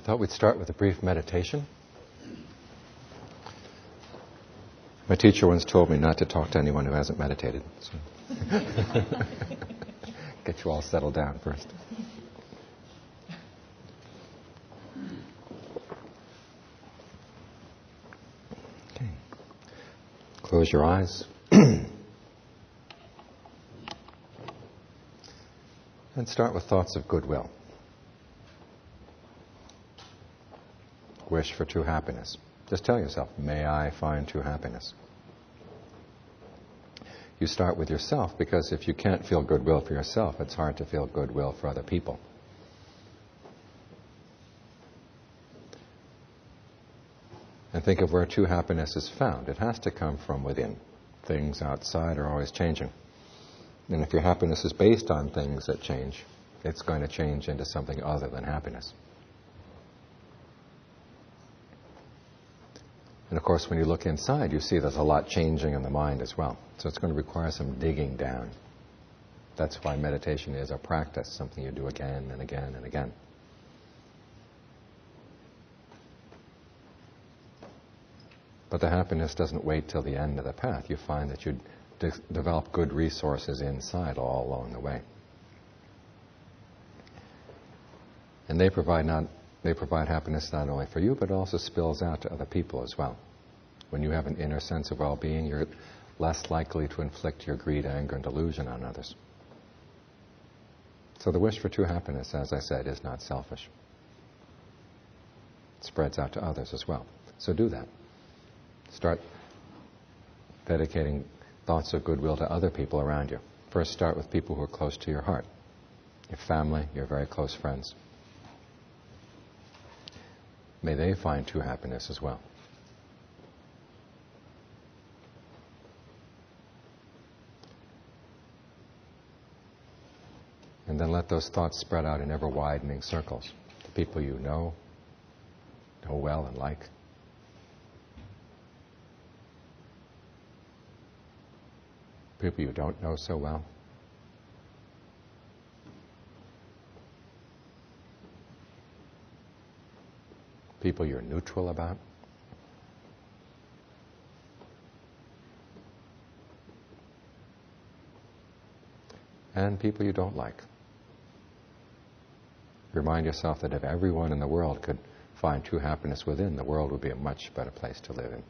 thought we'd start with a brief meditation. My teacher once told me not to talk to anyone who hasn't meditated. So. Get you all settled down first. Okay. Close your eyes. And start with thoughts of goodwill. Wish for true happiness. Just tell yourself, may I find true happiness. You start with yourself because if you can't feel goodwill for yourself, it's hard to feel goodwill for other people. And think of where true happiness is found. It has to come from within. Things outside are always changing. And if your happiness is based on things that change, it's going to change into something other than happiness. And of course, when you look inside, you see there's a lot changing in the mind as well. So it's going to require some digging down. That's why meditation is a practice, something you do again and again and again. But the happiness doesn't wait till the end of the path. You find that you develop good resources inside all along the way. And they provide happiness not only for you, but also spills out to other people as well. When you have an inner sense of well-being, you're less likely to inflict your greed, anger, and delusion on others. So the wish for true happiness, as I said, is not selfish. It spreads out to others as well. So do that. Start dedicating thoughts of goodwill to other people around you. First, start with people who are close to your heart. Your family, your very close friends. May they find true happiness as well. And then let those thoughts spread out in ever-widening circles. The people you know well and like. People you don't know so well. People you're neutral about. And people you don't like. Remind yourself that if everyone in the world could find true happiness within, the world would be a much better place to live in.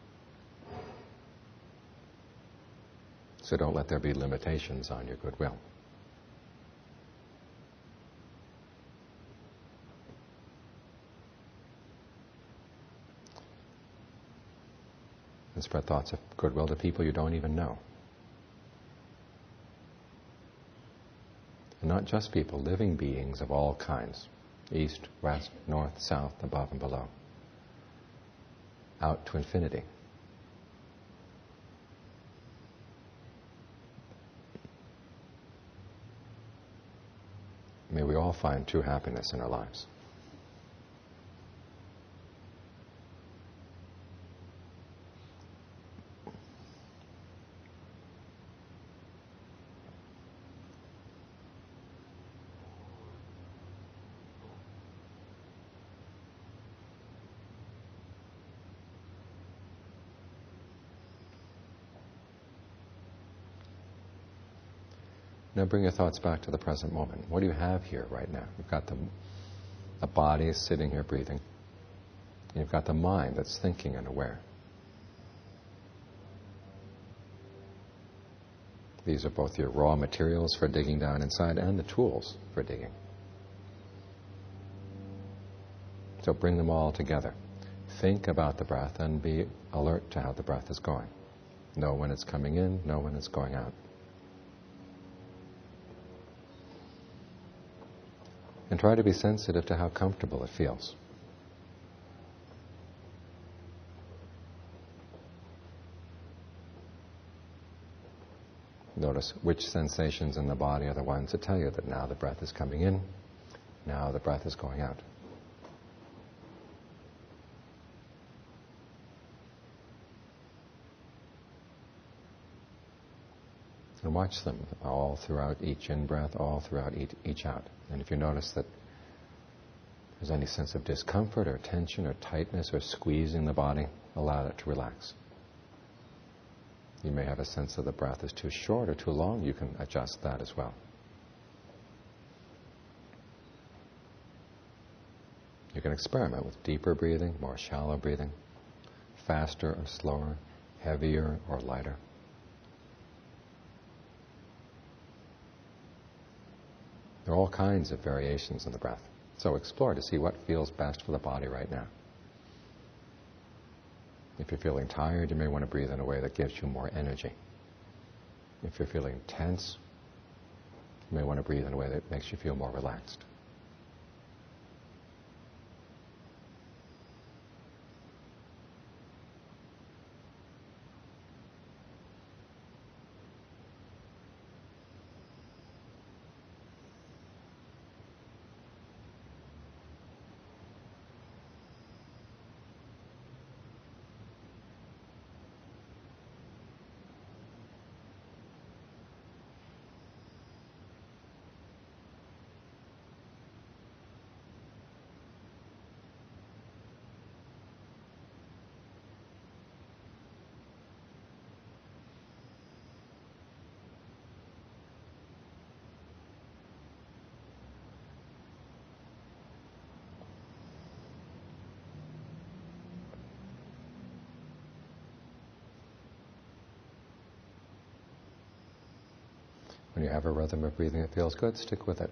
So don't let there be limitations on your goodwill. And spread thoughts of goodwill to people you don't even know. And not just people, living beings of all kinds. East, west, north, south, above and below. Out to infinity. May we all find true happiness in our lives. Now bring your thoughts back to the present moment. What do you have here right now? You've got the body sitting here breathing. You've got the mind that's thinking and aware. These are both your raw materials for digging down inside and the tools for digging. So bring them all together. Think about the breath and be alert to how the breath is going. Know when it's coming in, know when it's going out. And try to be sensitive to how comfortable it feels. Notice which sensations in the body are the ones that tell you that now the breath is coming in, now the breath is going out. And watch them all throughout each in-breath, all throughout each out. And if you notice that If there's any sense of discomfort or tension or tightness or squeezing the body, allow it to relax. You may have a sense that the breath is too short or too long. You can adjust that as well. You can experiment with deeper breathing, more shallow breathing, faster or slower, heavier or lighter. There are all kinds of variations in the breath. So explore to see what feels best for the body right now. If you're feeling tired, you may want to breathe in a way that gives you more energy. If you're feeling tense, you may want to breathe in a way that makes you feel more relaxed. When you have a rhythm of breathing that feels good, stick with it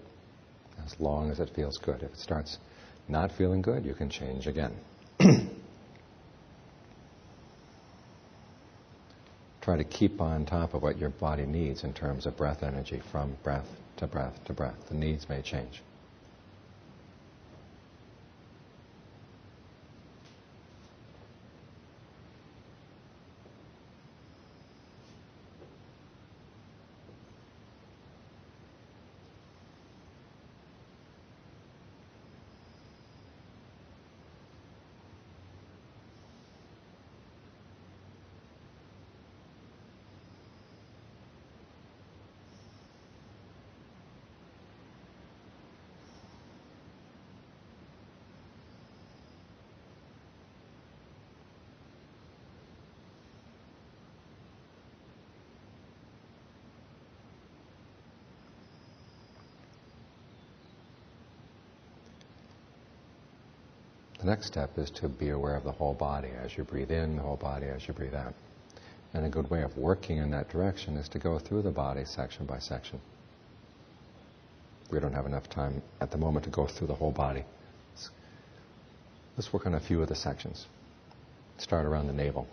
as long as it feels good. If it starts not feeling good, you can change again. Try to keep on top of what your body needs in terms of breath energy from breath to breath to breath. The needs may change. The next step is to be aware of the whole body as you breathe in, the whole body as you breathe out. And a good way of working in that direction is to go through the body section by section. We don't have enough time at the moment to go through the whole body. Let's work on a few of the sections. Start around the navel.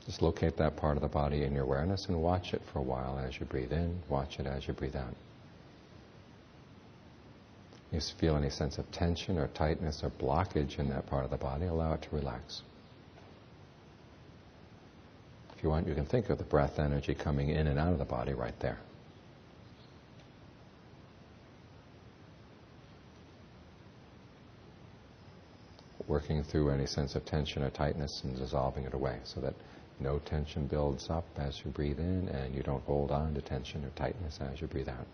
Just locate that part of the body in your awareness and watch it for a while as you breathe in, watch it as you breathe out. If you feel any sense of tension or tightness or blockage in that part of the body, allow it to relax. If you want, you can think of the breath energy coming in and out of the body right there. Working through any sense of tension or tightness and dissolving it away so that no tension builds up as you breathe in and you don't hold on to tension or tightness as you breathe out.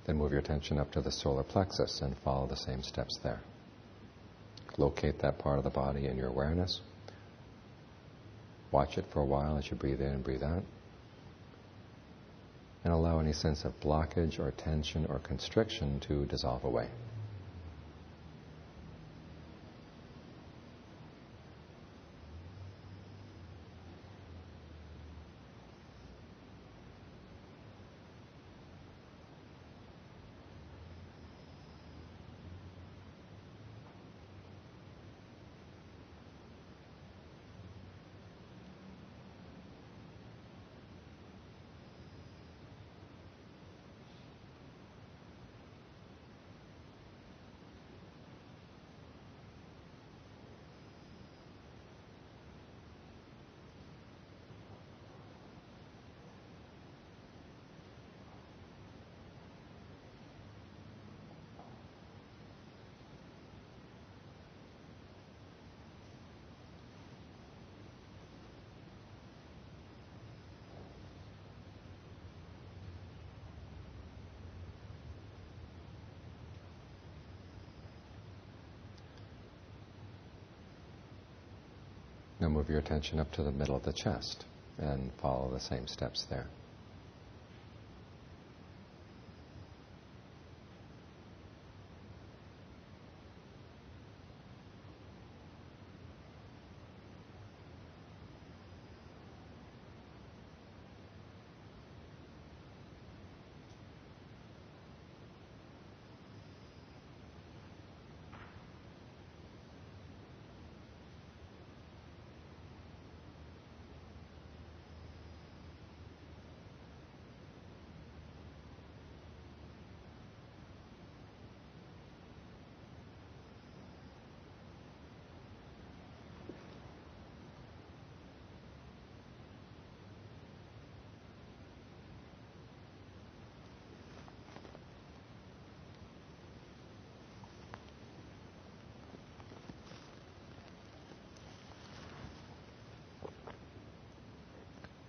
Then move your attention up to the solar plexus and follow the same steps there. Locate that part of the body in your awareness. Watch it for a while as you breathe in and breathe out. And allow any sense of blockage or tension or constriction to dissolve away. Now move your attention up to the middle of the chest and follow the same steps there.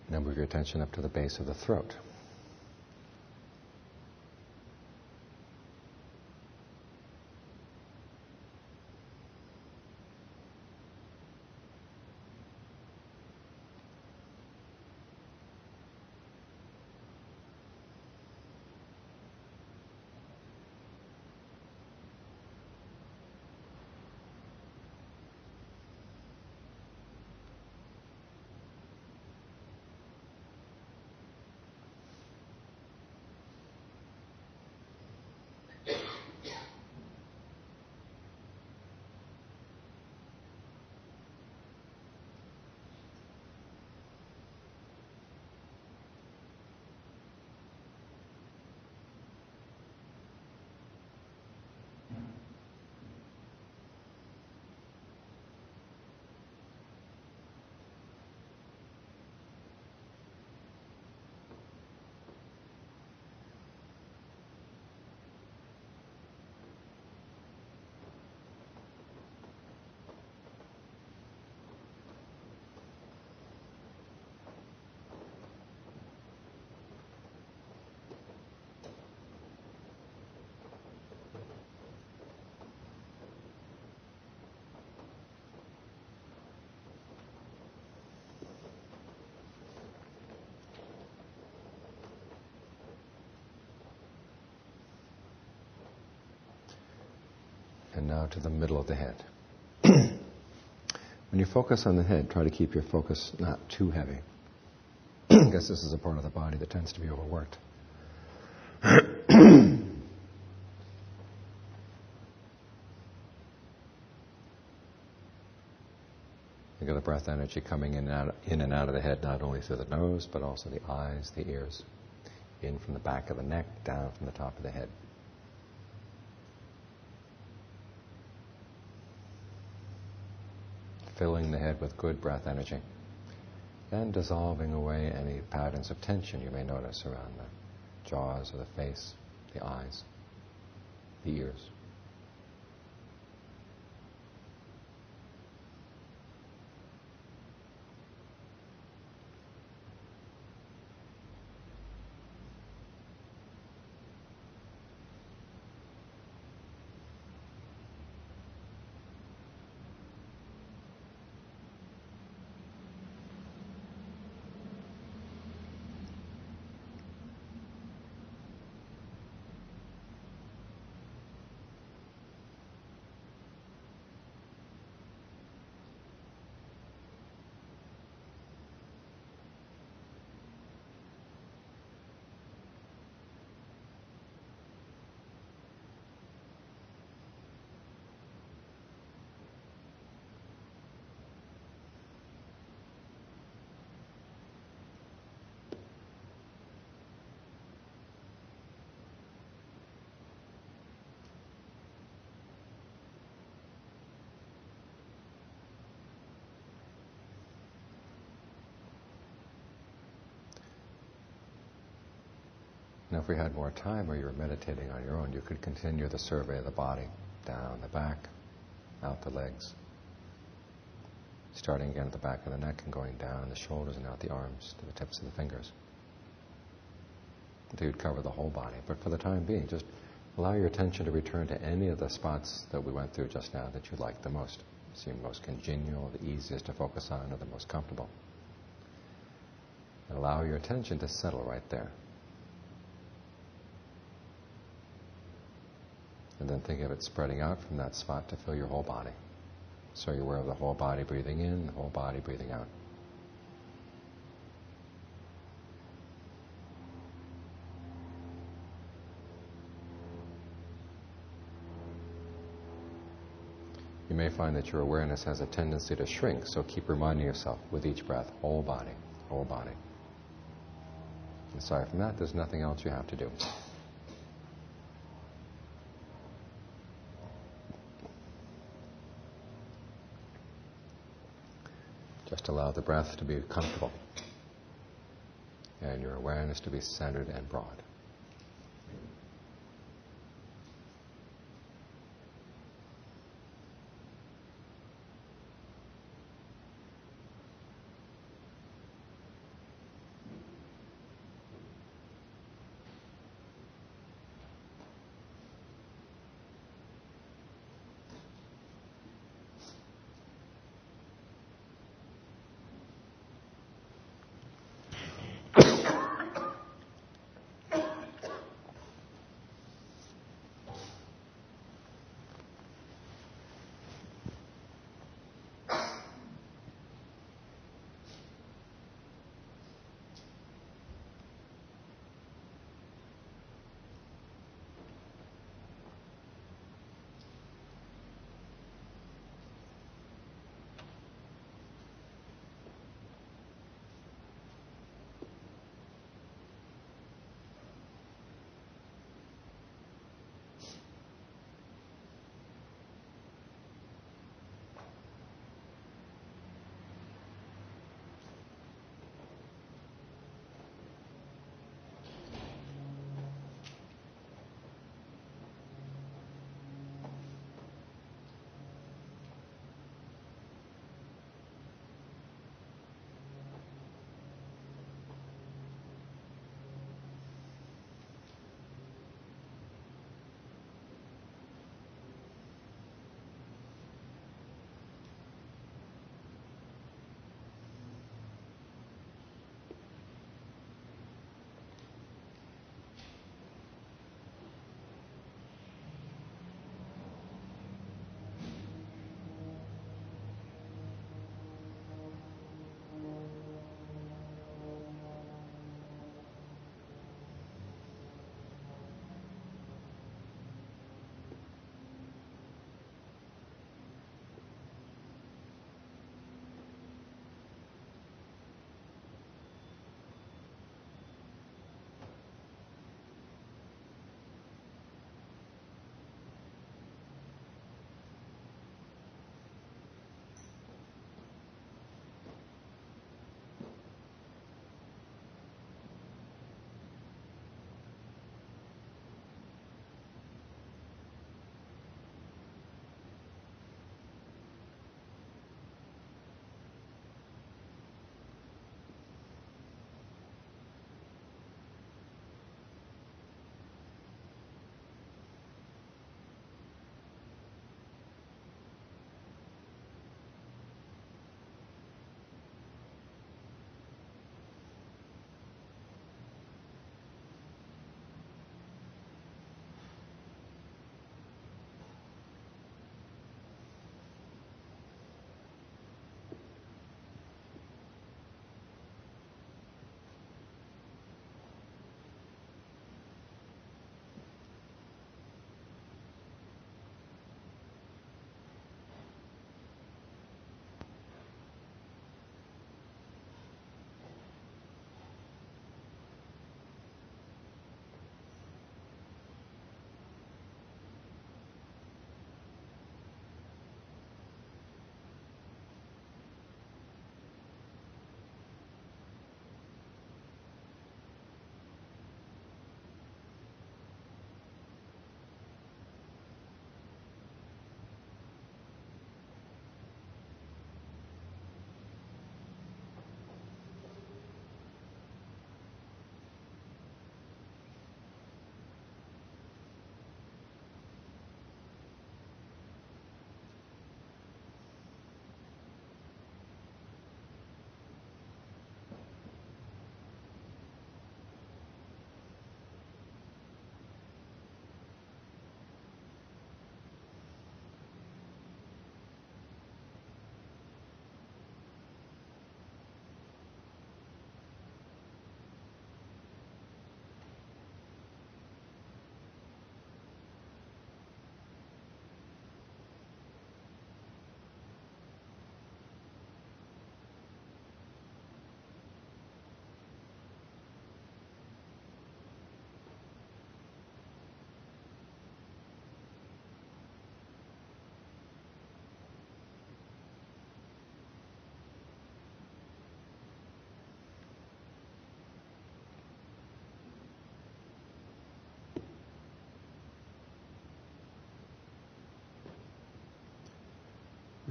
Now move your attention up to the base of the throat. And now to the middle of the head. When you focus on the head, try to keep your focus not too heavy. Because this is a part of the body that tends to be overworked. You get the breath energy coming in and out of the head, not only through the nose, but also the eyes, the ears. In from the back of the neck, down from the top of the head. Filling the head with good breath energy. And dissolving away any patterns of tension you may notice around the jaws or the face, the eyes, the ears. Now, if we had more time or you were meditating on your own, you could continue the survey of the body, down the back, out the legs, starting again at the back of the neck and going down the shoulders and out the arms to the tips of the fingers. Until you'd cover the whole body. But for the time being, just allow your attention to return to any of the spots that we went through just now that you liked the most. seem most congenial, the easiest to focus on, or the most comfortable. And allow your attention to settle right there. And then think of it spreading out from that spot to fill your whole body. So you're aware of the whole body breathing in, the whole body breathing out. You may find that your awareness has a tendency to shrink, so keep reminding yourself with each breath, whole body, whole body. Aside from that, there's nothing else you have to do. Just allow the breath to be comfortable and your awareness to be centered and broad.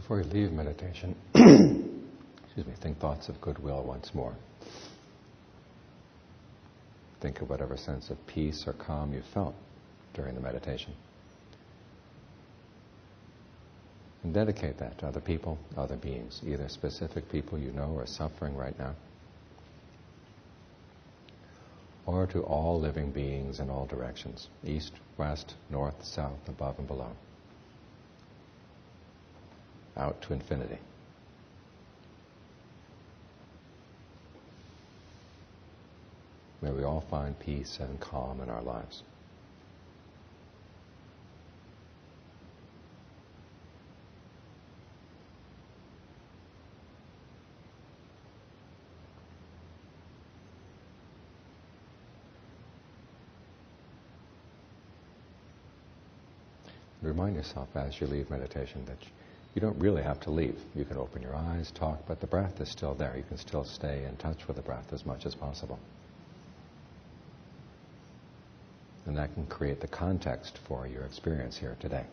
Before you leave meditation, excuse me, think thoughts of goodwill once more. Think of whatever sense of peace or calm you felt during the meditation. And dedicate that to other people, other beings, either specific people you know are suffering right now, or to all living beings in all directions, east, west, north, south, above and below, out to infinity. May we all find peace and calm in our lives. Remind yourself as you leave meditation that you don't really have to leave. You can open your eyes, talk, but the breath is still there. You can still stay in touch with the breath as much as possible. And that can create the context for your experience here today.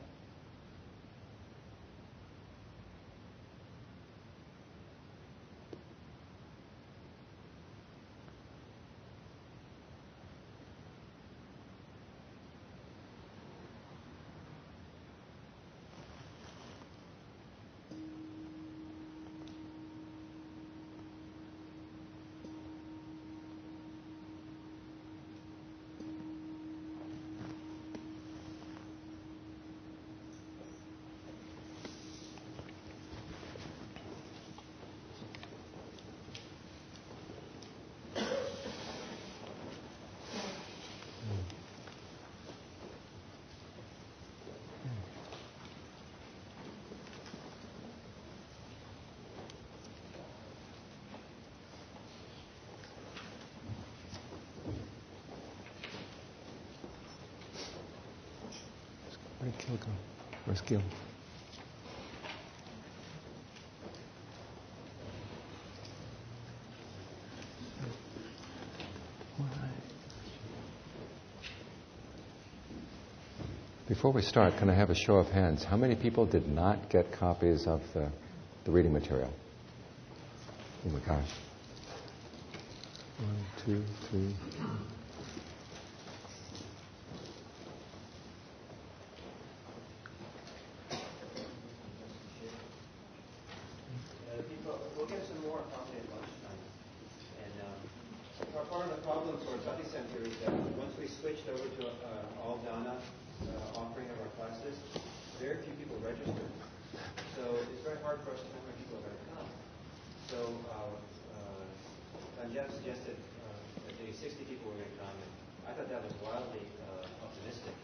Where'd Gil go? Where's Gil? Before we start, can I have a show of hands? How many people did not get copies of the reading material? Oh my gosh. 1, 2, 3. We'll get some more coffee at lunchtime. And part of the problem for Bhakti Center is that once we switched over to all Dana offering of our classes, very few people registered. So it's very hard for us to know how many people are going to come. So Jeff suggested that maybe 60 people were going to come, and I thought that was wildly optimistic.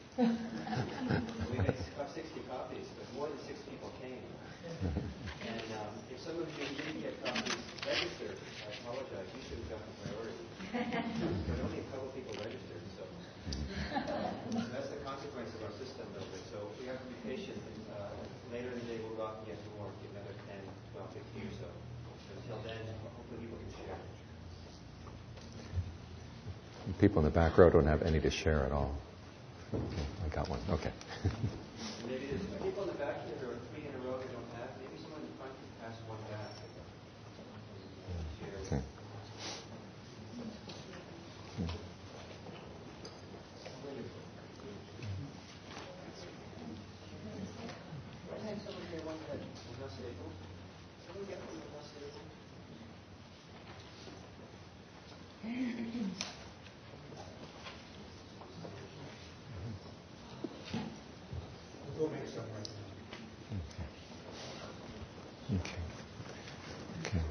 We made about 60 copies, but more than 6 people came. And if some of you didn't get copies registered, I apologize, you should have gotten priority. But only a couple people registered, so that's the consequence of our system a little bit. So we have to be patient. Later in the day, we'll go out and get more, get another 10, 12, 15 or so. But until then, hopefully people can share. People in the back row don't have any to share at all. Okay, I got one. Okay. Maybe there's people in the back here who are 3 in a row who don't have. Maybe someone in front can pass one back. Share. Okay. We'll make some right now. Okay. Okay.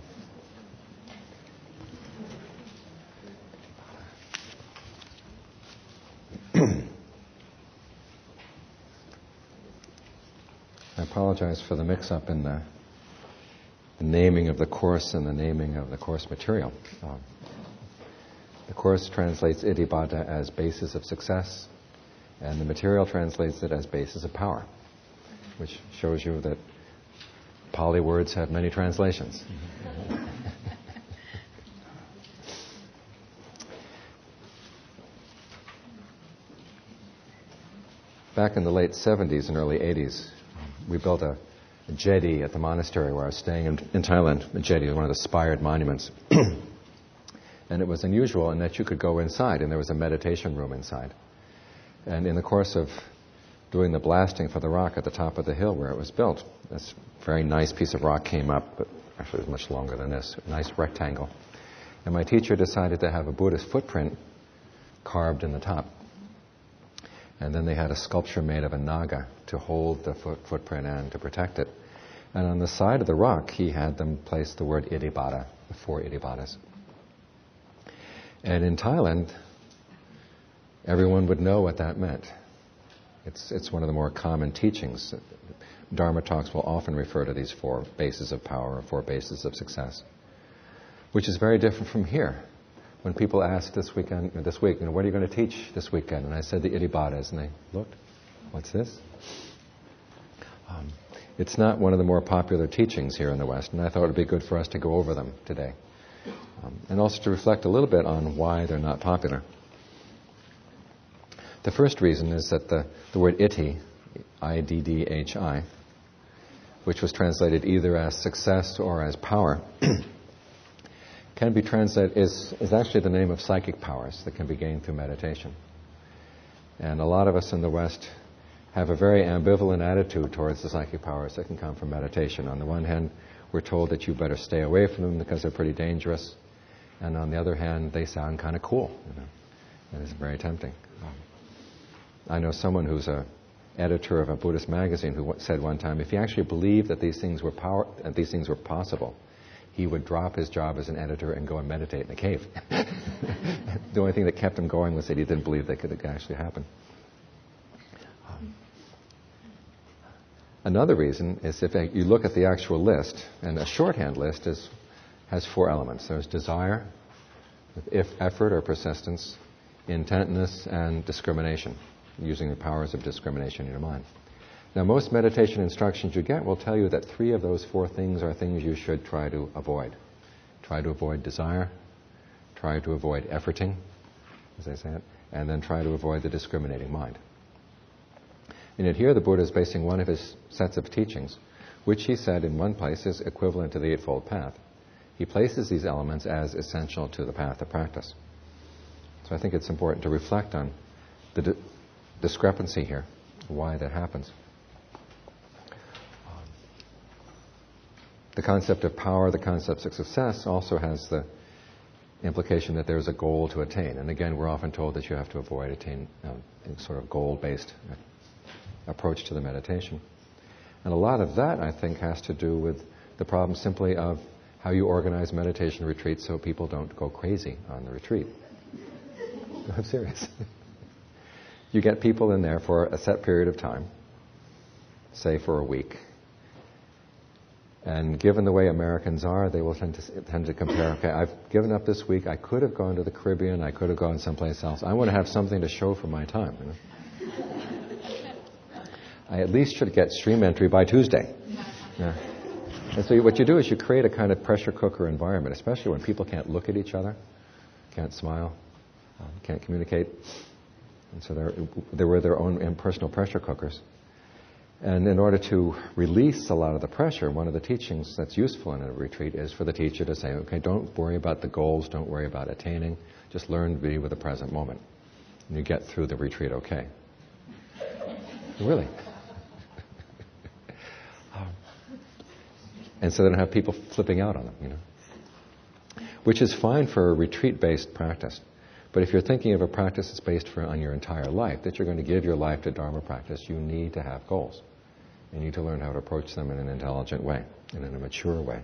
I apologize for the mix-up in the naming of the course and the naming of the course material. The course translates Iddhipada as basis of success, and the material translates it as basis of power, which shows you that Pali words have many translations. Back in the late 70s and early 80s, we built a jetty at the monastery where I was staying in Thailand. The jetty was one of the spired monuments. And it was unusual in that you could go inside, and there was a meditation room inside. And in the course of doing the blasting for the rock at the top of the hill where it was built, this very nice piece of rock came up, but actually it was much longer than this, a nice rectangle. And my teacher decided to have a Buddhist footprint carved in the top. And then they had a sculpture made of a naga to hold the footprint and to protect it. And on the side of the rock, he had them place the word Iddhipada, the 4 Iddhipadas. And in Thailand, everyone would know what that meant. It's one of the more common teachings. Dharma talks will often refer to these 4 bases of power or 4 bases of success, which is very different from here. When people asked this week, what are you going to teach this weekend? And I said the Iddhipadas, and they looked, what's this? It's not one of the more popular teachings here in the West, and I thought it would be good for us to go over them today. And also to reflect a little bit on why they're not popular. The first reason is that the word iddhi, I-D-D-H-I, which was translated either as success or as power, can be translated, is actually the name of psychic powers that can be gained through meditation. And a lot of us in the West have a very ambivalent attitude towards the psychic powers that can come from meditation. On the one hand, we're told that you better stay away from them because they're pretty dangerous. And on the other hand, they sound kind of cool. And it's very tempting. I know someone who's an editor of a Buddhist magazine who said one time, if he actually believed that these things were possible, he would drop his job as an editor and go and meditate in a cave. The only thing that kept him going was that he didn't believe they could actually happen. Another reason is if you look at the actual list, and a shorthand list has 4 elements. There's desire, effort or persistence, intentness, and discrimination, using the powers of discrimination in your mind. Now, most meditation instructions you get will tell you that 3 of those 4 things are things you should try to avoid. Try to avoid desire, try to avoid efforting, as they say it, and then try to avoid the discriminating mind. And yet here the Buddha is basing one of his sets of teachings, which he said in one place is equivalent to the Eightfold Path. He places these elements as essential to the path of practice. So I think it's important to reflect on the discrepancy here, why that happens. The concept of power, the concept of success also has the implication that there's a goal to attain. And again, we're often told that you have to avoid a sort of goal-based approach to the meditation. And a lot of that, I think, has to do with the problem simply of how you organize meditation retreats so people don't go crazy on the retreat. I'm serious. You get people in there for a set period of time, say for a week, and given the way Americans are, they will tend to compare, okay, I've given up this week, I could have gone to the Caribbean, I could have gone someplace else. I want to have something to show for my time. You know? I at least should get stream entry by Tuesday. Yeah. And so what you do is you create a kind of pressure cooker environment, especially when people can't look at each other, can't smile, can't communicate. And so they were their own impersonal pressure cookers. And in order to release a lot of the pressure, one of the teachings that's useful in a retreat is for the teacher to say, okay, don't worry about the goals, don't worry about attaining, just learn to be with the present moment. And you get through the retreat okay. Really. And so they don't have people flipping out on them, you know. Which is fine for a retreat-based practice. But if you're thinking of a practice that's based on your entire life, that you're going to give your life to Dharma practice, you need to have goals. You need to learn how to approach them in an intelligent way, and in a mature way.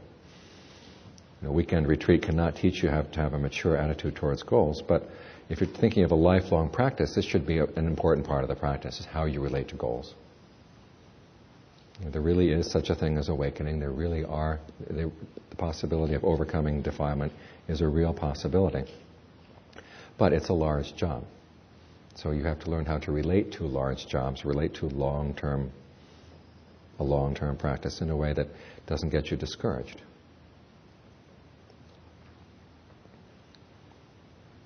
A weekend retreat cannot teach you how to have a mature attitude towards goals, but if you're thinking of a lifelong practice, this should be an important part of the practice, is how you relate to goals. There really is such a thing as awakening. There really are, the possibility of overcoming defilement is a real possibility. But it's a large job. So you have to learn how to relate to large jobs, relate to a long-term practice in a way that doesn't get you discouraged.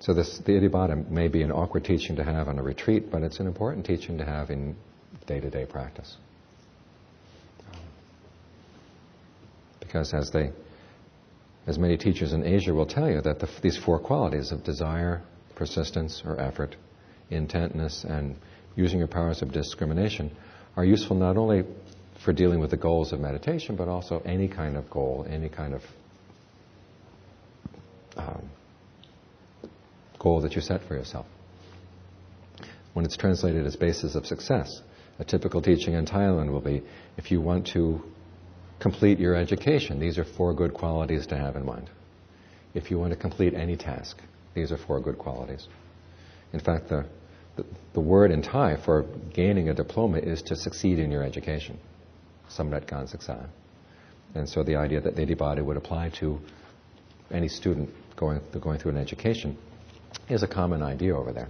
So the Iddhipada may be an awkward teaching to have on a retreat, but it's an important teaching to have in day-to-day practice. Because as many teachers in Asia will tell you, that these 4 qualities of desire, persistence or effort, intentness, and using your powers of discrimination are useful not only for dealing with the goals of meditation, but also any kind of goal, any kind of goal that you set for yourself. When it's translated as basis of success, a typical teaching in Thailand will be, if you want to complete your education, these are 4 good qualities to have in mind. If you want to complete any task, these are 4 good qualities. In fact, the word in Thai for gaining a diploma is to succeed in your education. Samrat Gan Saksa. And so the idea that the Iddhipada would apply to any student going through an education is a common idea over there.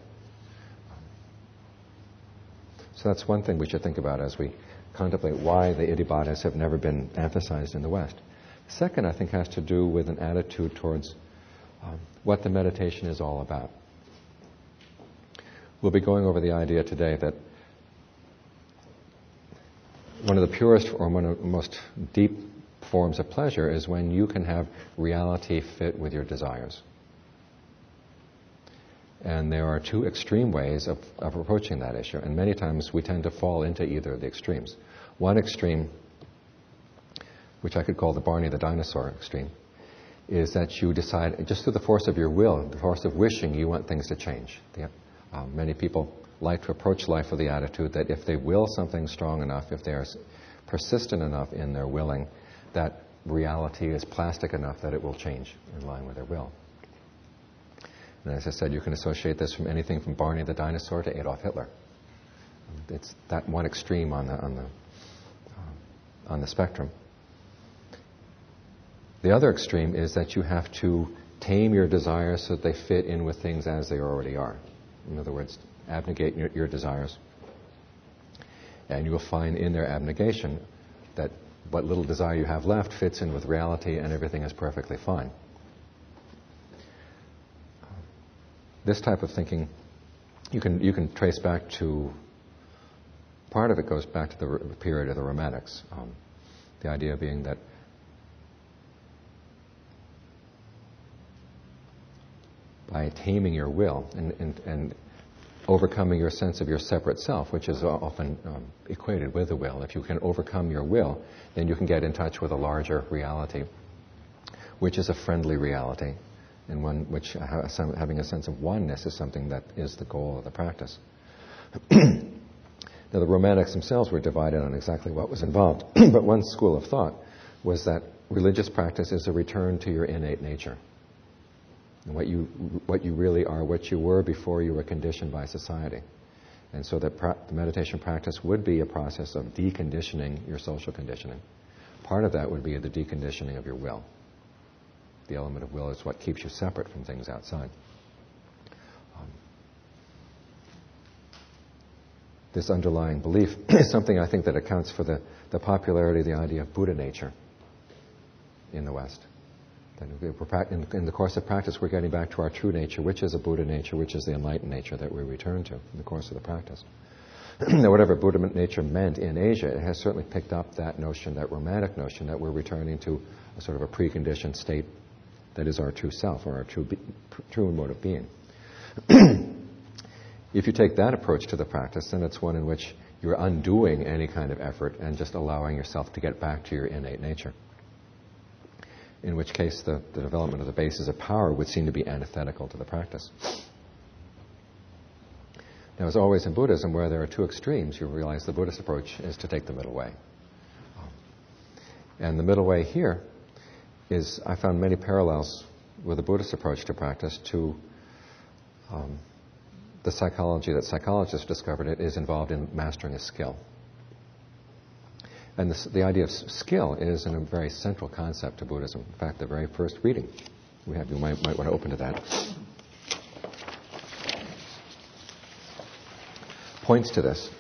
So that's one thing we should think about as we contemplate why the Iddhipadas have never been emphasized in the West. Second, I think, has to do with an attitude towards what the meditation is all about. We'll be going over the idea today that one of the purest or one of the most deep forms of pleasure is when you can have reality fit with your desires. And there are 2 extreme ways of approaching that issue, and many times we tend to fall into either of the extremes. One extreme, which I could call the Barney the dinosaur extreme, is that you decide, just through the force of your will, the force of wishing, you want things to change. Many people like to approach life with the attitude that if they will something strong enough, if they are persistent enough in their willing, that reality is plastic enough that it will change in line with their will. And as I said, you can associate this from anything from Barney the dinosaur to Adolf Hitler. It's that one extreme on the spectrum. The other extreme is that you have to tame your desires so that they fit in with things as they already are. In other words, abnegate your desires. And you will find in their abnegation that what little desire you have left fits in with reality and everything is perfectly fine. This type of thinking, you can trace back to, part of it goes back to the period of the Romantics. The idea being that by taming your will and overcoming your sense of your separate self, which is often equated with the will, if you can overcome your will, then you can get in touch with a larger reality, which is a friendly reality, and one which having a sense of oneness is something that is the goal of the practice. Now, the Romantics themselves were divided on exactly what was involved, but one school of thought was that religious practice is a return to your innate nature, and what you really are, what you were before you were conditioned by society. And so that the meditation practice would be a process of deconditioning your social conditioning. Part of that would be the deconditioning of your will. The element of will is what keeps you separate from things outside. This underlying belief is something I think that accounts for the popularity of the idea of Buddha nature in the West. In the course of practice, we're getting back to our true nature, which is a Buddha nature, which is the enlightened nature that we return to in the course of the practice. Now, whatever Buddha nature meant in Asia, it has certainly picked up that notion, that romantic notion, that we're returning to a sort of a preconditioned state that is our true self, or our true mode of being. If you take that approach to the practice, then it's one in which you're undoing any kind of effort and just allowing yourself to get back to your innate nature. In which case, the development of the basis of power would seem to be antithetical to the practice. Now, as always in Buddhism, where there are 2 extremes, you realize the Buddhist approach is to take the middle way. And the middle way here is, I found many parallels with the Buddhist approach to practice to the psychology that psychologists discovered it is involved in mastering a skill. And the idea of skill is a very central concept to Buddhism. In fact, the very first reading we have, you might want to open to that, points to this.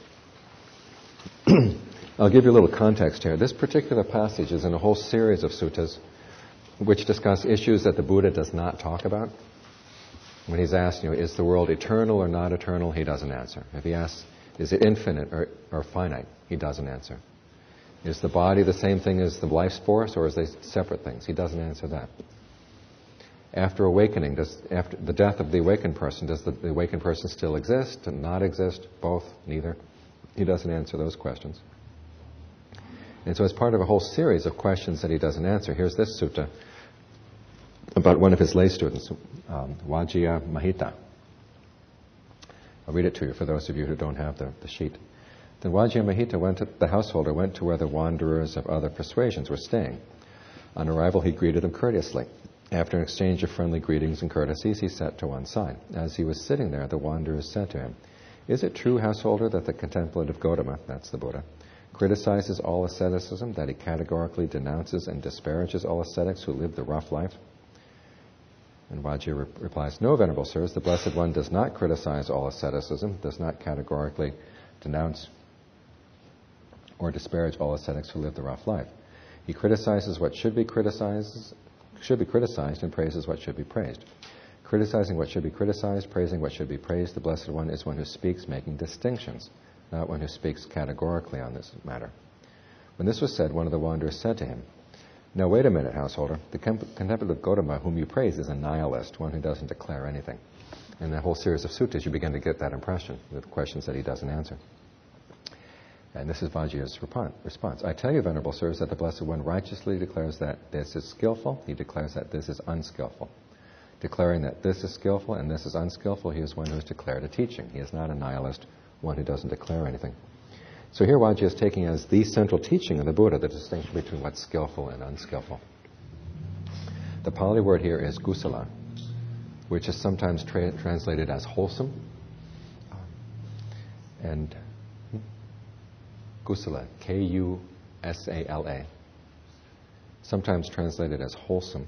I'll give you a little context here. This particular passage is in a whole series of suttas which discuss issues that the Buddha does not talk about. When he's asked, is the world eternal or not eternal, he doesn't answer. If he asks, is it infinite or finite, he doesn't answer. Is the body the same thing as the life's force, or is they separate things? He doesn't answer that. After awakening, after the death of the awakened person, does the awakened person still exist and not exist? Both? Neither? He doesn't answer those questions. And so as part of a whole series of questions that he doesn't answer, here's this sutta about one of his lay students, Vajjiya Mahita. I'll read it to you for those of you who don't have the sheet. Then Vajjiya Mahita, the householder, went to where the wanderers of other persuasions were staying. On arrival, he greeted them courteously. After an exchange of friendly greetings and courtesies, he sat to one side. As he was sitting there, the wanderers said to him, "Is it true, householder, that the contemplative Gautama," that's the Buddha, "criticizes all asceticism, that he categorically denounces and disparages all ascetics who live the rough life?" And Vajjiya replies, "No, Venerable Sirs, the Blessed One does not criticize all asceticism, does not categorically denounce or disparage all ascetics who live the rough life. He criticizes what should be criticized and praises what should be praised. Criticizing what should be criticized, praising what should be praised, the Blessed One is one who speaks making distinctions, not one who speaks categorically on this matter." When this was said, one of the wanderers said to him, "Now wait a minute, householder. The contemplative Gautama whom you praise is a nihilist, one who doesn't declare anything." In that whole series of suttas, you begin to get that impression with questions that he doesn't answer. And this is Vajjiya's response. "I tell you, Venerable Sirs, that the Blessed One righteously declares that this is skillful. He declares that this is unskillful. Declaring that this is skillful and this is unskillful, he is one who has declared a teaching. He is not a nihilist, one who doesn't declare anything." So here Vajjiya is taking as the central teaching of the Buddha the distinction between what's skillful and unskillful. The Pali word here is kusala, which is sometimes translated as wholesome. And kusala, Kusala, sometimes translated as wholesome.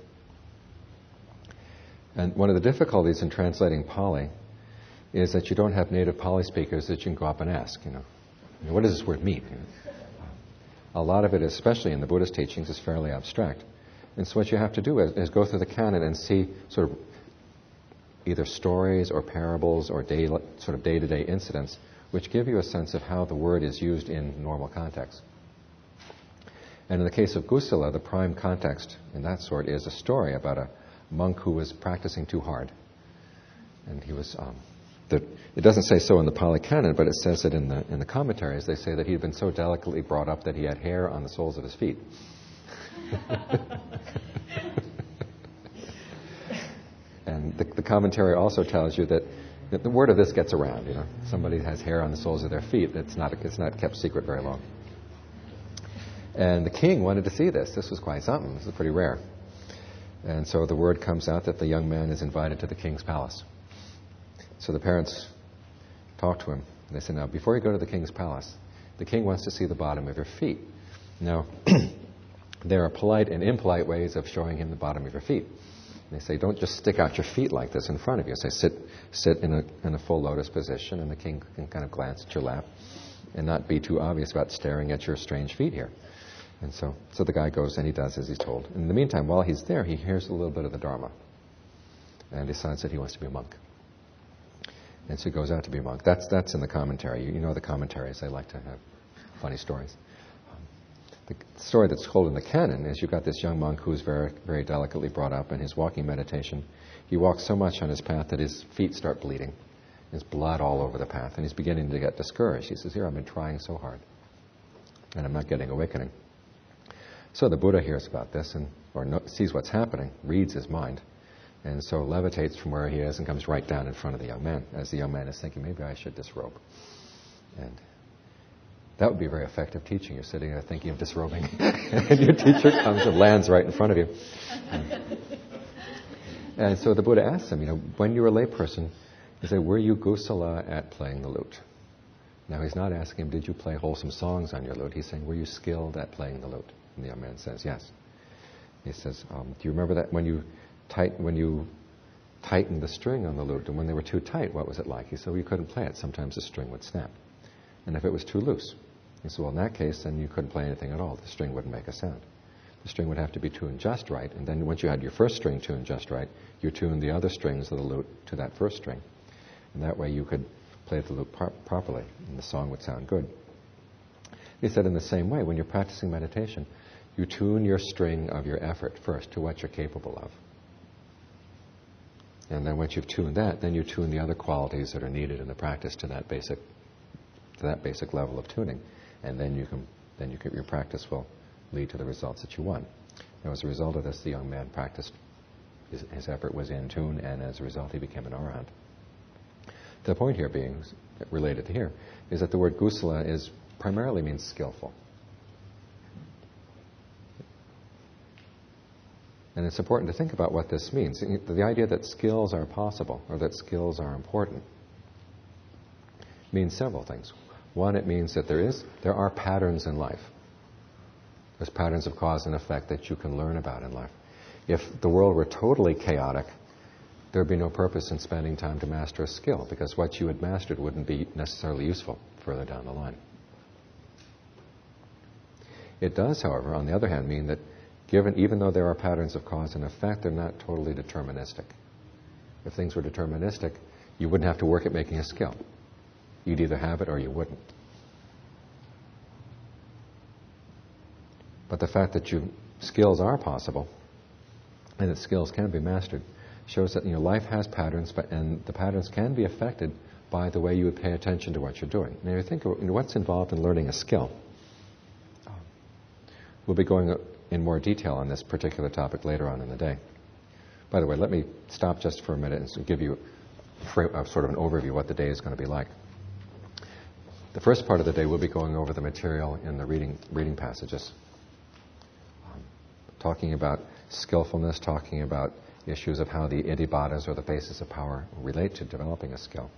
And one of the difficulties in translating Pali is that you don't have native Pali speakers that you can go up and ask, what does this word mean? A lot of it, especially in the Buddhist teachings, is fairly abstract. And so what you have to do is go through the canon and see sort of either stories or parables or sort of day-to-day incidents which give you a sense of how the word is used in normal context. And in the case of kusala, the prime context in that sort is a story about a monk who was practicing too hard. And he was... it doesn't say so in the Pali Canon, but it says it in the commentaries. They say that he had been so delicately brought up that he had hair on the soles of his feet. And the commentary also tells you that the word of this gets around. Somebody has hair on the soles of their feet. It's not kept secret very long. And the king wanted to see this. This was quite something. This is pretty rare. And so the word comes out that the young man is invited to the king's palace. So the parents talk to him. And they say, "Now, before you go to the king's palace, the king wants to see the bottom of your feet." Now, there are polite and impolite ways of showing him the bottom of your feet. And they say, "Don't just stick out your feet like this in front of you." Say, sit in a full lotus position, and the king can kind of glance at your lap and not be too obvious about staring at your strange feet here. And so the guy goes and he does as he's told. In the meantime, while he's there, he hears a little bit of the Dharma and decides that he wants to be a monk. And so he goes out to be a monk. That's in the commentary. You know the commentaries. They like to have funny stories. The story that's told in the canon is you've got this young monk who's very, very delicately brought up, and his walking meditation, he walks so much on his path that his feet start bleeding. There's blood all over the path, and he's beginning to get discouraged. He says, "Here, I've been trying so hard, and I'm not getting awakening." So the Buddha hears about this, sees what's happening, reads his mind, and so levitates from where he is and comes right down in front of the young man, as the young man is thinking, maybe I should disrobe. And that would be a very effective teaching. You're sitting there thinking of disrobing, and your teacher comes and lands right in front of you. And so the Buddha asks him, when you were a layperson, he said, "Were you kusala at playing the lute?" Now he's not asking him, "Did you play wholesome songs on your lute?" He's saying, "Were you skilled at playing the lute?" And the young man says, "Yes." He says, "Do you remember that when you tightened the string on the lute, and when they were too tight, what was it like?" He said, "Well, you couldn't play it. Sometimes the string would snap. And if it was too loose," he said, "well, in that case, then you couldn't play anything at all. The string wouldn't make a sound. The string would have to be tuned just right, and then once you had your first string tuned just right, you tuned the other strings of the lute to that first string. And that way you could play the lute properly, and the song would sound good." He said in the same way, when you're practicing meditation, you tune your string of your effort first to what you're capable of. And then once you've tuned that, then you tune the other qualities that are needed in the practice to that basic level of tuning. And then your practice will lead to the results that you want. Now, as a result of this, the young man practiced. His effort was in tune, and as a result, he became an arahant. The point here being, related to here, is that the word kusala primarily means skillful. And it's important to think about what this means. The idea that skills are possible, or that skills are important, means several things. One, it means that there are patterns in life. There's patterns of cause and effect that you can learn about in life. If the world were totally chaotic, there would be no purpose in spending time to master a skill, because what you had mastered wouldn't be necessarily useful further down the line. It does, however, on the other hand, mean that even though there are patterns of cause and effect, they're not totally deterministic. If things were deterministic, you wouldn't have to work at making a skill. You'd either have it or you wouldn't. But the fact that skills are possible and that skills can be mastered shows that life has patterns, and the patterns can be affected by the way you would pay attention to what you're doing. Now, you think of what's involved in learning a skill. We'll be going in more detail on this particular topic later on in the day. By the way, let me stop just for a minute and give you sort of an overview of what the day is going to be like. The first part of the day, we'll be going over the material in the reading passages, talking about skillfulness, talking about issues of how the Iddhipadas, or the basis of power, relate to developing a skill.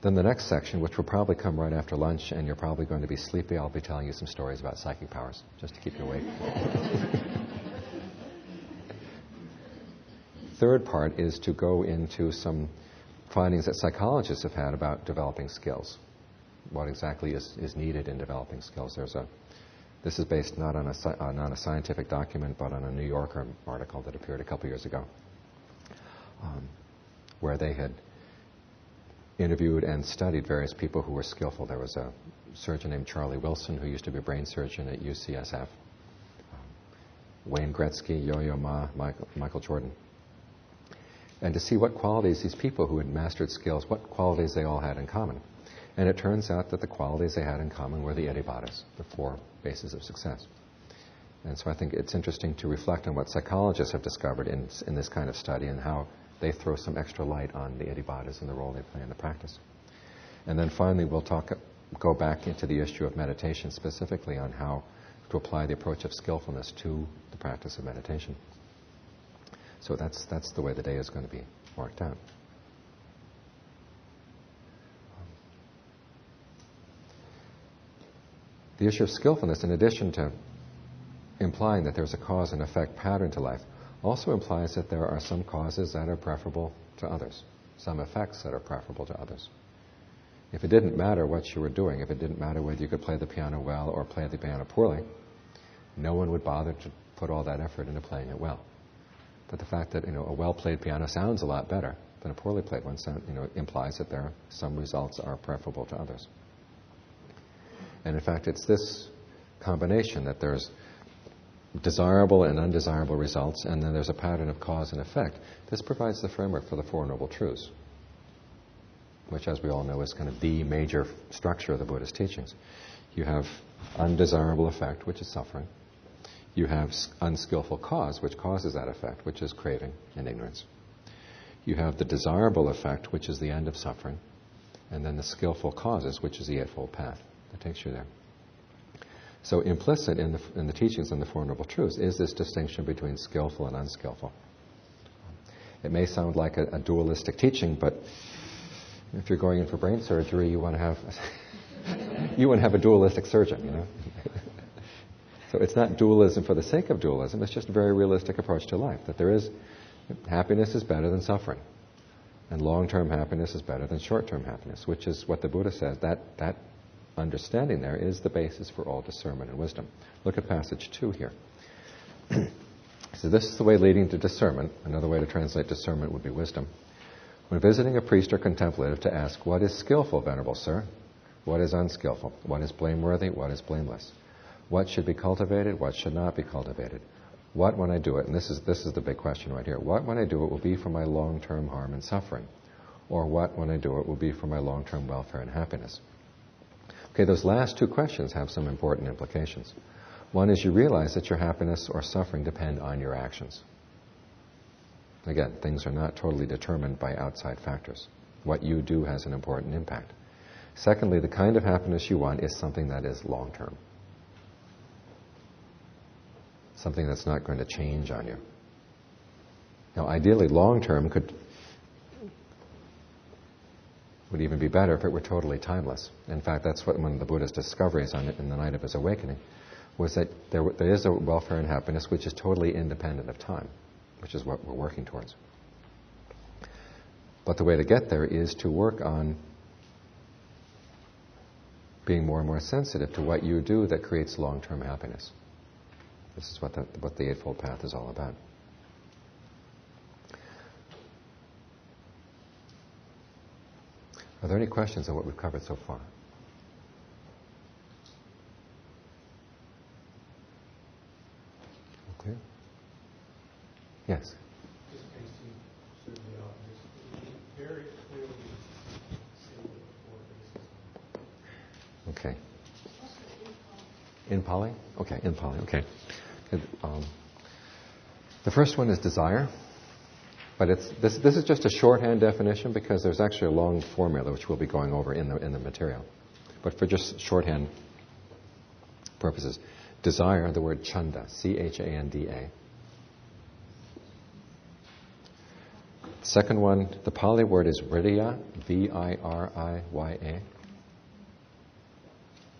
Then the next section, which will probably come right after lunch, and you're probably going to be sleepy, I'll be telling you some stories about psychic powers, just to keep you awake. Third part is to go into some findings that psychologists have had about developing skills. What exactly is needed in developing skills. This is based not on a scientific document, but on a New Yorker article that appeared a couple years ago, where they had interviewed and studied various people who were skillful. There was a surgeon named Charlie Wilson, who used to be a brain surgeon at UCSF, Wayne Gretzky, Yo-Yo Ma, Michael Jordan, and to see what qualities these people who had mastered skills, what qualities they all had in common. And it turns out that the qualities they had in common were the Iddhipadas, the 4 bases of success. And so I think it's interesting to reflect on what psychologists have discovered in this kind of study, and how they throw some extra light on the Iddhipadas and the role they play in the practice. And then finally, we'll go back into the issue of meditation, specifically on how to apply the approach of skillfulness to the practice of meditation. So that's the way the day is going to be marked out. The issue of skillfulness, in addition to implying that there's a cause and effect pattern to life, also implies that there are some causes that are preferable to others, some effects that are preferable to others. If it didn't matter what you were doing, if it didn't matter whether you could play the piano well or play the piano poorly, no one would bother to put all that effort into playing it well. But the fact that a well-played piano sounds a lot better than a poorly played one implies that some results are preferable to others. And in fact, it's this combination that there's desirable and undesirable results, and then there's a pattern of cause and effect. This provides the framework for the Four Noble Truths, which, as we all know, is kind of the major structure of the Buddhist teachings. You have undesirable effect, which is suffering. You have unskillful cause, which causes that effect, which is craving and ignorance. You have the desirable effect, which is the end of suffering, and then the skillful causes, which is the Eightfold Path that takes you there. So implicit in the teachings on the Four Noble Truths is this distinction between skillful and unskillful. It may sound like a dualistic teaching, but if you're going in for brain surgery, you want to have a dualistic surgeon, So it's not dualism for the sake of dualism. It's just a very realistic approach to life, that happiness is better than suffering, and long-term happiness is better than short-term happiness, which is what the Buddha says. That understanding there is the basis for all discernment and wisdom. Look at passage 2 here. So this is the way leading to discernment. Another way to translate discernment would be wisdom. When visiting a priest or contemplative, to ask, "What is skillful, Venerable Sir?" what is unskillful, what is blameworthy, what is blameless, what should be cultivated, what should not be cultivated, what when I do it, and this is the big question right here, what when I do it will be for my long-term harm and suffering, or what when I do it will be for my long-term welfare and happiness. Okay, those last two questions have some important implications. One is you realize that your happiness or suffering depend on your actions. Again, things are not totally determined by outside factors. What you do has an important impact. Secondly, the kind of happiness you want is something that is long-term. Something that's not going to change on you. Now, ideally, long-term would even be better if it were totally timeless. In fact, that's what one of the Buddha's discoveries on it in the night of his awakening, was that there is a welfare and happiness which is totally independent of time, which is what we're working towards. But the way to get there is to work on being more and more sensitive to what you do that creates long-term happiness. This is what the Eightfold Path is all about. Are there any questions on what we've covered so far? Okay. Yes? This may seem certainly obvious, but you very clearly say what the four bases are. Okay. In Pali? Okay, in Pali, okay. The first one is desire, but this is just a shorthand definition because there's actually a long formula which we'll be going over in the material. But for just shorthand purposes, desire, the word chanda, C-H-A-N-D-A. Second one, the Pali word is virya, V-I-R-I-Y-A,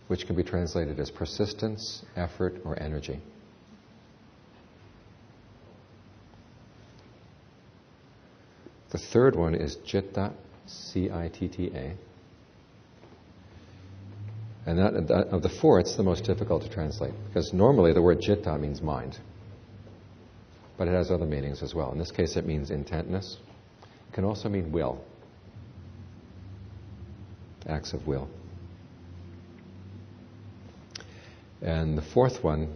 which can be translated as persistence, effort, or energy. The third one is citta, C-I-T-T-A. And that, of the four, it's the most difficult to translate, because normally the word citta means mind. But it has other meanings as well. In this case, it means intentness. It can also mean will. Acts of will. And the fourth one,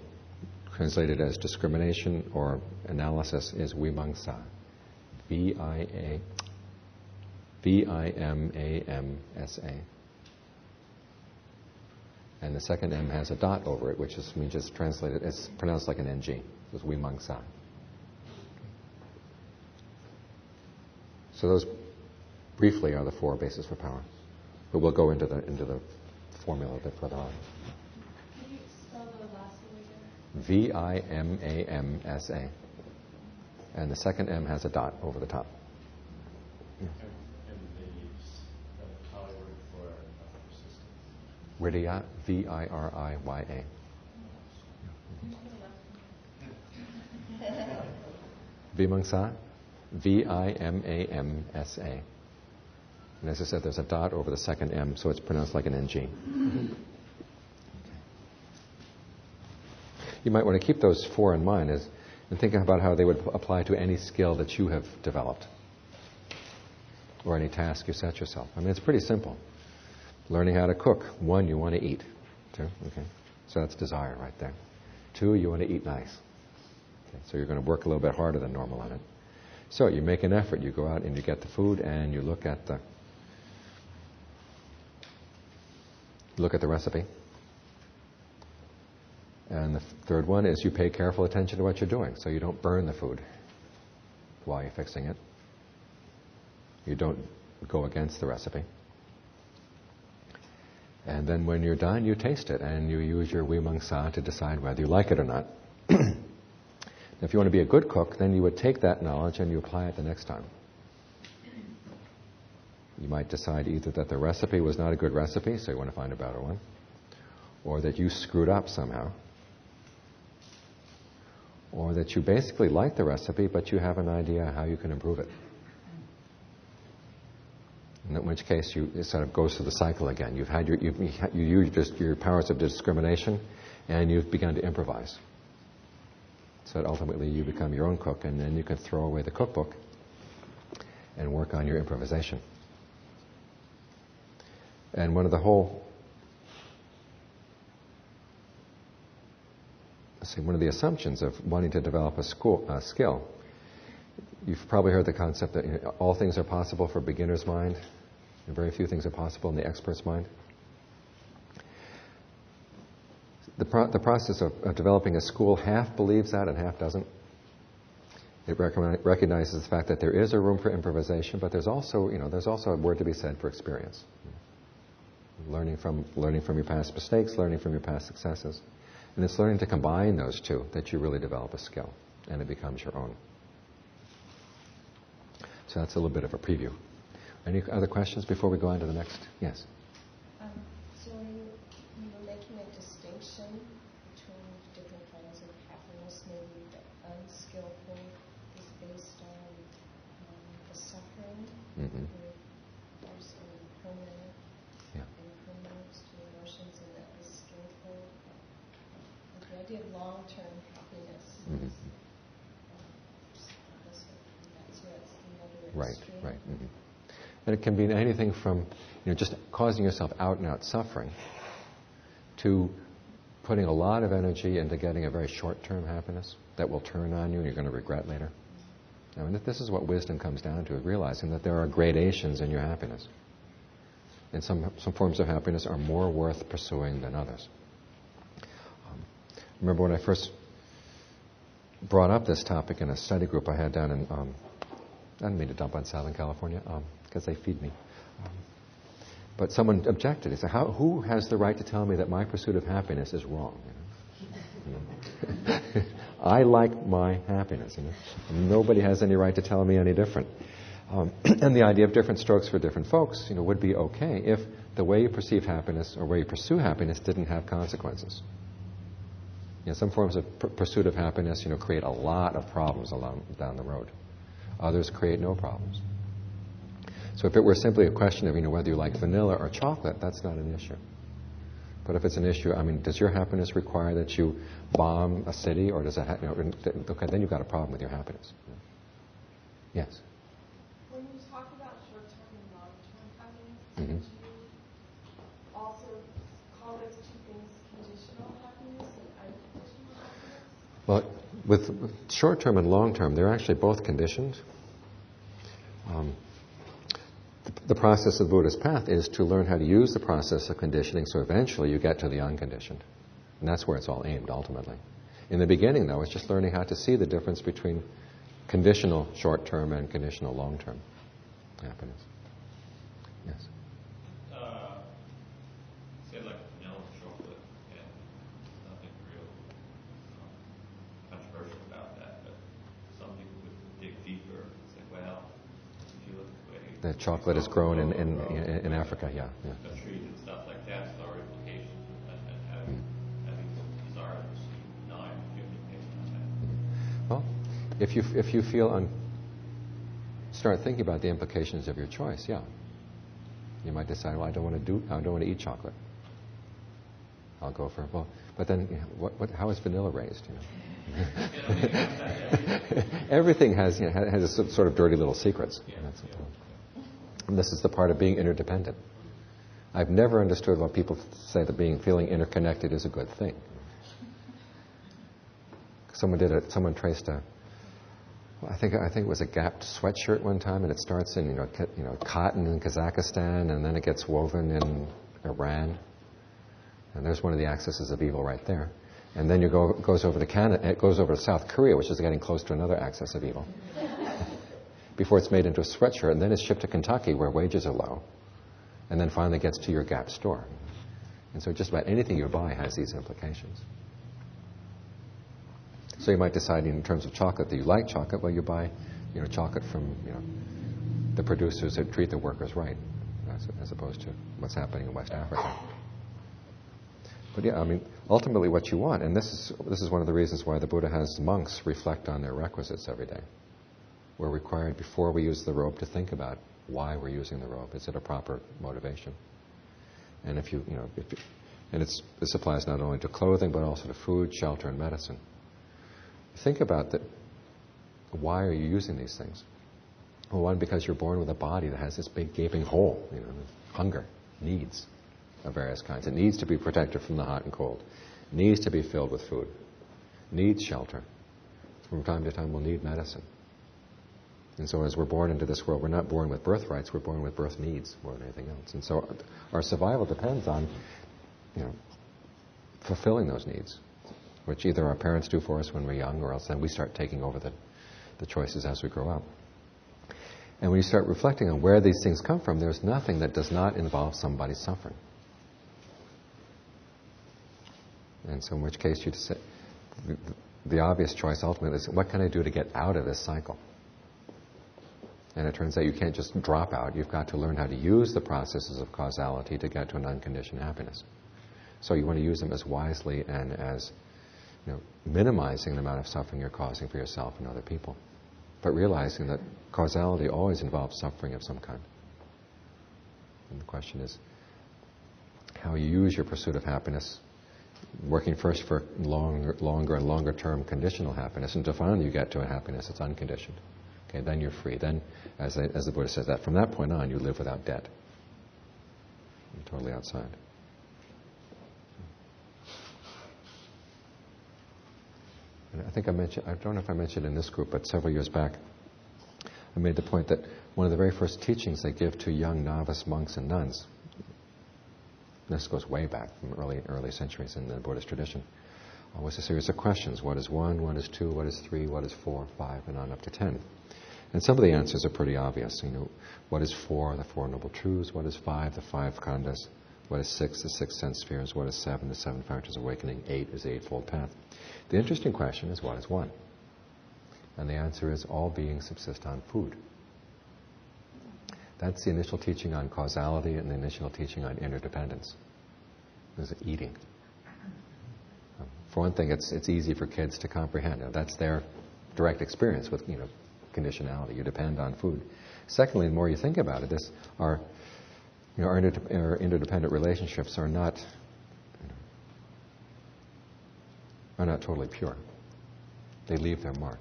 translated as discrimination or analysis, is vimamsa. V-I-M-A-M-S-A. And the second M has a dot over it, which means it's translated, it's pronounced like an NG. It's vimamsa. So those briefly are the four bases for power. But we'll go into the formula a bit further on. Can you spell the last one again? V-I-M-A-M-S-A. And the second M has a dot over the top. Yeah. And the Pali word for persistence? Virya, V-I-R-I-Y-A. Vimamsa, V-I-M-A-M-S-A. And as I said, there's a dot over the second M, so it's pronounced like an NG. You might want to keep those four in mind and think about how they would apply to any skill that you have developed or any task you set yourself. I mean, it's pretty simple. Learning how to cook. 1, you want to eat. 2, okay. So that's desire right there. 2, you want to eat nice. Okay. So you're going to work a little bit harder than normal on it. So you make an effort. You go out and you get the food and you look at the recipe. And the third one is you pay careful attention to what you're doing, so you don't burn the food while you're fixing it. You don't go against the recipe. And then when you're done, you taste it, and you use your vimamsa to decide whether you like it or not. If you want to be a good cook, then you would take that knowledge and you apply it the next time. You might decide either that the recipe was not a good recipe, so you want to find a better one, or that you screwed up somehow, or that you basically like the recipe, but you have an idea how you can improve it. In which case, it sort of goes through the cycle again. You used just your powers of discrimination, and you've begun to improvise. So that ultimately you become your own cook, and then you can throw away the cookbook and work on your improvisation. And one of the whole see, one of the assumptions of wanting to develop a skill, you've probably heard the concept that all things are possible for beginner's mind, and very few things are possible in the expert's mind. The process of developing a school half believes that and half doesn't. It recognizes the fact that there is a room for improvisation, but there's also a word to be said for experience. Learning from your past mistakes, learning from your past successes. And it's learning to combine those two that you really develop a skill, and it becomes your own. So that's a little bit of a preview. Any other questions before we go on to the next? Yes? So you were making a distinction between different kinds of happiness. Maybe the unskillful is based on the suffering. Mm-hmm. There's an impermanence to emotions, and that the skillful, the idea of long-term happiness. Mm-hmm. Right. Mm-hmm. And it can be anything from, just causing yourself out and out suffering to putting a lot of energy into getting a very short-term happiness that will turn on you and you're going to regret later. I mean, this is what wisdom comes down to, realizing that there are gradations in your happiness. And some forms of happiness are more worth pursuing than others. Remember when I first brought up this topic in a study group I had down in, I didn't mean to dump on Southern California, because they feed me. But someone objected. He said, who has the right to tell me that my pursuit of happiness is wrong? I like my happiness. Nobody has any right to tell me any different. And the idea of different strokes for different folks, would be okay if the way you perceive happiness or way you pursue happiness didn't have consequences. Some forms of pursuit of happiness, create a lot of problems down the road. Others create no problems. So if it were simply a question of, whether you like vanilla or chocolate, that's not an issue. But if it's an issue, does your happiness require that you bomb a city, or does it, okay, then you've got a problem with your happiness. Yes? When you talk about short-term and long-term happiness, Mm-hmm. do you also call those two things conditional happiness and unconditional happiness? Well, with short-term and long-term, they're actually both conditioned. The process of the Buddha's path is to learn how to use the process of conditioning so eventually you get to the unconditioned. And that's where it's all aimed, ultimately. In the beginning, though, it's just learning how to see the difference between conditional short-term and conditional long-term happiness. Yes? Say like vanilla chocolate, and nothing real controversial about that, but some people would dig deeper and say, well, if you look at the way The chocolate is grown in Africa, yeah. the trees and stuff like that, so our implications and having desire to receive 9 or 50 based on that. Well, if you feel start thinking about the implications of your choice, yeah. You might decide, well, I don't want to eat chocolate. I'll go for, but then how is vanilla raised? Everything has a sort of dirty little secrets. And this is the part of being interdependent. I've never understood why people say that feeling interconnected is a good thing. Someone traced I think it was a gapped sweatshirt one time, and it starts in cotton in Kazakhstan, and then it gets woven in Iran, and there's one of the axes of evil right there. And then it goes over to Canada, it goes over to South Korea, which is getting close to another axis of evil. Before it's made into a sweatshirt, and then it's shipped to Kentucky where wages are low, and then finally gets to your Gap store. And so just about anything you buy has these implications. So you might decide in terms of chocolate that you like chocolate, well, you buy chocolate from the producers that treat the workers right, as opposed to what's happening in West Africa. But yeah, ultimately what you want, and this is one of the reasons why the Buddha has monks reflect on their requisites every day. We're required before we use the robe to think about why we're using the robe. Is it a proper motivation? And this applies not only to clothing but also to food, shelter, and medicine. Think about that. Why are you using these things? Well, one, because you're born with a body that has this big gaping hole, hunger, needs of various kinds. It needs to be protected from the hot and cold. It needs to be filled with food. needs shelter. From time to time we'll need medicine. And so as we're born into this world, we're not born with birthrights, we're born with birth needs more than anything else. And so our survival depends on, fulfilling those needs, which either our parents do for us when we're young, or else then we start taking over the choices as we grow up. And when you start reflecting on where these things come from, there's nothing that does not involve somebody's suffering. And so in which case you just say, the obvious choice ultimately is, what can I do to get out of this cycle? And it turns out you can't just drop out. You've got to learn how to use the processes of causality to get to an unconditioned happiness. So you want to use them as wisely and as minimizing the amount of suffering you're causing for yourself and other people. But realizing that causality always involves suffering of some kind. And the question is how you use your pursuit of happiness, working first for longer and longer term conditional happiness, until finally you get to a happiness that's unconditioned. Okay, then you're free. Then, as the Buddha says, that from that point on you live without debt. You're totally outside. And I think I don't know if I mentioned in this group, but several years back, I made the point that one of the very first teachings they give to young novice monks and nuns, this goes way back from early centuries in the Buddhist tradition, was a series of questions. What is 1? What is 2? What is 3? What is 4, 5, and on up to 10? And some of the answers are pretty obvious. What is 4? The 4 Noble Truths. What is 5? The 5 Khandhas. What is 6? The 6 sense spheres. What is 7? The 7 factors of awakening. 8 is the Eightfold Path. The interesting question is, what is 1? And the answer is, all beings subsist on food. That's the initial teaching on causality and the initial teaching on interdependence. There's eating. For one thing, it's easy for kids to comprehend. That's their direct experience with conditionality. You depend on food. Secondly, the more you think about it, our interdependent relationships are not totally pure. They leave their mark.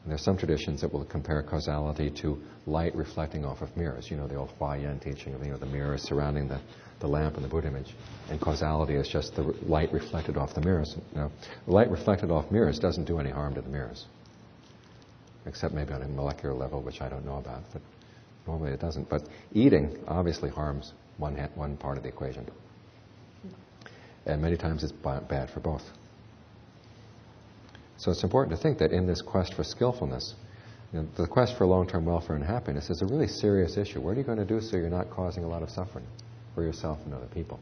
And there's some traditions that will compare causality to light reflecting off of mirrors. The old Huayan teaching of the mirrors surrounding the lamp and the Buddha image. And causality is just the light reflected off the mirrors. The light reflected off mirrors doesn't do any harm to the mirrors. Except maybe on a molecular level, which I don't know about. But normally it doesn't. But eating obviously harms one part of the equation. And many times it's bad for both. So it's important to think that in this quest for skillfulness, the quest for long-term welfare and happiness is a really serious issue. What are you going to do so you're not causing a lot of suffering for yourself and other people?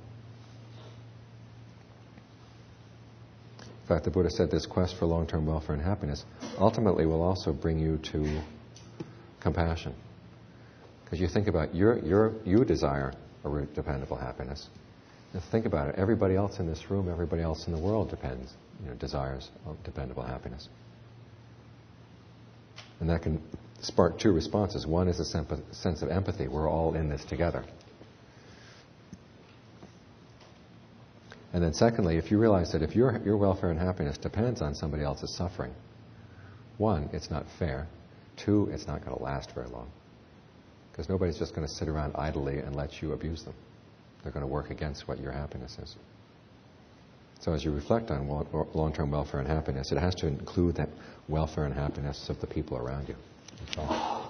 In fact, the Buddha said this quest for long-term welfare and happiness ultimately will also bring you to compassion. Because you think about you desire a dependable happiness. And think about it. Everybody else in this room, everybody else in the world desires dependable happiness. And that can spark two responses. One is a sense of empathy. We're all in this together. And then secondly, if you realize that if your welfare and happiness depends on somebody else's suffering, 1, it's not fair. 2, it's not going to last very long. Because nobody's just going to sit around idly and let you abuse them. They're going to work against what your happiness is. So as you reflect on long-term welfare and happiness, it has to include that welfare and happiness of the people around you. That's all.